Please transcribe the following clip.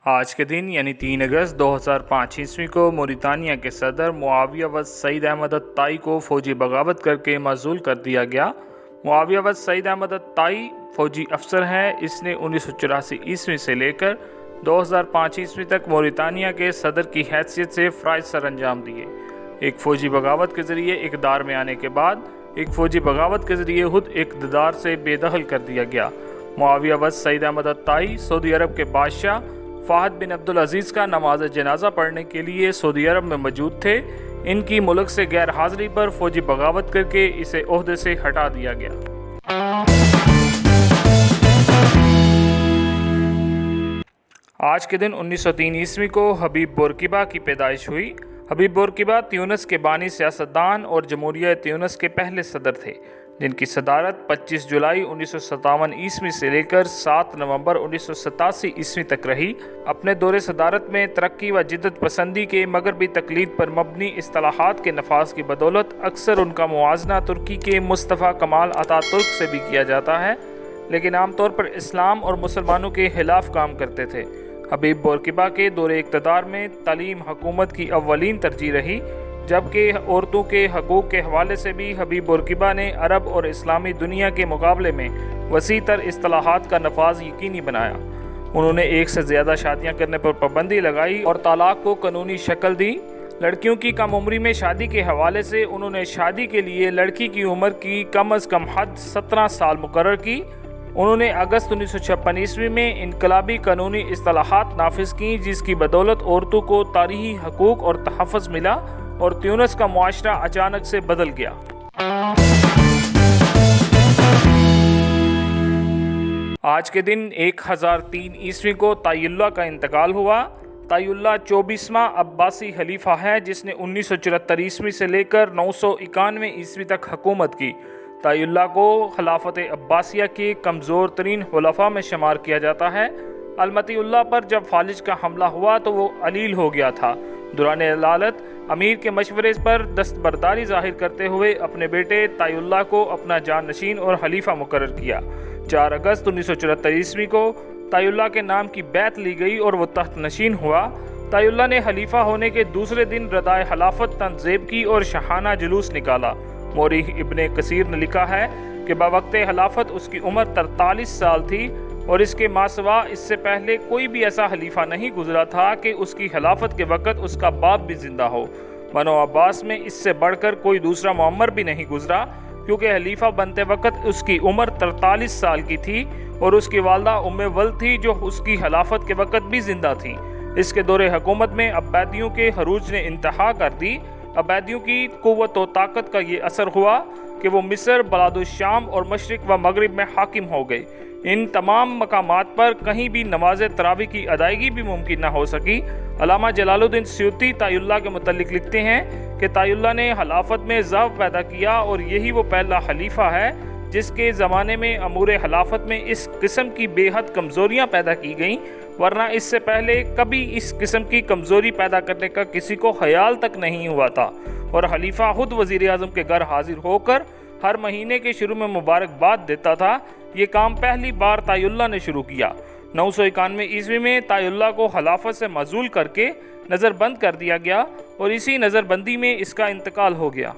آج کے دن یعنی 3 اگست 2005 عیسوی کو موریتانیہ کے صدر معاویہ وز سعید احمد الطائی کو فوجی بغاوت کر کے معزول کر دیا گیا۔ معاویہ وز سعید احمد الطائی فوجی افسر ہے۔ اس نے 1984 عیسوی سے لے کر 2005 عیسوی تک موریتانیہ کے صدر کی حیثیت سے فرائض سر انجام دیے۔ ایک فوجی بغاوت کے ذریعے اقتدار میں آنے کے بعد ایک فوجی بغاوت کے ذریعے خود اقتدار سے بے دخل کر دیا گیا۔ معاویہ وز سعید احمد الطائی سعودی عرب کے بادشاہ فہد بن عبدالعزیز کا نماز جنازہ پڑھنے کے لیے سعودی عرب میں موجود تھے۔ ان کی ملک سے غیر حاضری پر فوجی بغاوت کر کے اسے عہدے سے ہٹا دیا گیا۔ آج کے دن 1903 عیسوی کو حبیب بورقیبہ کی پیدائش ہوئی۔ حبیب بورقیبہ تیونس کے بانی سیاستدان اور جمہوریہ تیونس کے پہلے صدر تھے، جن کی صدارت 25 جولائی 1957 عیسوی سے لے کر 7 نومبر 1987 عیسوی تک رہی۔ اپنے دور صدارت میں ترقی و جدت پسندی کے مغربی تقلید پر مبنی اصطلاحات کے نفاذ کی بدولت اکثر ان کا موازنہ ترکی کے مصطفی کمال آتا ترک سے بھی کیا جاتا ہے، لیکن عام طور پر اسلام اور مسلمانوں کے خلاف کام کرتے تھے۔ حبیب بورقیبہ کے دور اقتدار میں تعلیم حکومت کی اولین ترجیح رہی، جبکہ عورتوں کے حقوق کے حوالے سے بھی حبیب بورقیبہ نے عرب اور اسلامی دنیا کے مقابلے میں وسیع تر اصطلاحات کا نفاذ یقینی بنایا۔ انہوں نے ایک سے زیادہ شادیاں کرنے پر پابندی لگائی اور طلاق کو قانونی شکل دی۔ لڑکیوں کی کم عمری میں شادی کے حوالے سے انہوں نے شادی کے لیے لڑکی کی عمر کی کم از کم حد 17 سال مقرر کی۔ انہوں نے اگست 1956 عیسوی میں انقلابی قانونی اصطلاحات نافذ کیں، جس کی بدولت عورتوں کو تاریخی حقوق اور تحفظ ملا اور تیونس کا معاشرہ اچانک سے بدل گیا۔ آج کے دن 1003 عیسوی کو طائی اللہ کا انتقال ہوا۔ طائی اللہ 24واں عباسی خلیفہ ہے، جس نے 1974 عیسوی سے لے کر 991 عیسوی تک حکومت کی۔ طائی اللہ کو خلافت عباسیہ کے کمزور ترین خلفاء میں شمار کیا جاتا ہے۔ المطی اللہ پر جب فالج کا حملہ ہوا تو وہ علیل ہو گیا تھا۔ دوران علالت امیر کے مشورے پر دستبرداری ظاہر کرتے ہوئے اپنے بیٹے طائی اللہ کو اپنا جانشین اور خلیفہ مقرر کیا۔ 4 اگست 1974 عیسوی کو طائی اللہ کے نام کی بیعت لی گئی اور وہ تخت نشین ہوا۔ طائی اللہ نے خلیفہ ہونے کے دوسرے دن ردائے خلافت تنصیب کی اور شاہانہ جلوس نکالا۔ مورخ ابن کثیر نے لکھا ہے کہ بوقت خلافت اس کی عمر 43 سال تھی اور اس کے ماسوا اس سے پہلے کوئی بھی ایسا خلیفہ نہیں گزرا تھا کہ اس کی خلافت کے وقت اس کا باپ بھی زندہ ہو۔ بنو عباس میں اس سے بڑھ کر کوئی دوسرا معمر بھی نہیں گزرا، کیونکہ خلیفہ بنتے وقت اس کی عمر 43 سال کی تھی اور اس کی والدہ ام ولد تھی، جو اس کی خلافت کے وقت بھی زندہ تھیں۔ اس کے دور حکومت میں عبیدیوں کے عروج نے انتہا کر دی۔ عبیدیوں کی قوت و طاقت کا یہ اثر ہوا کہ وہ مصر، بلاد الشام اور مشرق و مغرب میں حاکم ہو گئے۔ ان تمام مقامات پر کہیں بھی نماز تراویح کی ادائیگی بھی ممکن نہ ہو سکی۔ علامہ جلال الدین سیوطی طائی اللہ کے متعلق لکھتے ہیں کہ طائی اللہ نے خلافت میں ضعف پیدا کیا اور یہی وہ پہلا خلیفہ ہے جس کے زمانے میں امور خلافت میں اس قسم کی بے حد کمزوریاں پیدا کی گئیں، ورنہ اس سے پہلے کبھی اس قسم کی کمزوری پیدا کرنے کا کسی کو خیال تک نہیں ہوا تھا، اور خلیفہ خود وزیر اعظم کے گھر حاضر ہو کر ہر مہینے کے شروع میں مبارکباد دیتا تھا۔ یہ کام پہلی بار طائی اللہ نے شروع کیا۔ 991 عیسوی میں طائی اللہ کو خلافت سے معزول کر کے نظر بند کر دیا گیا اور اسی نظر بندی میں اس کا انتقال ہو گیا۔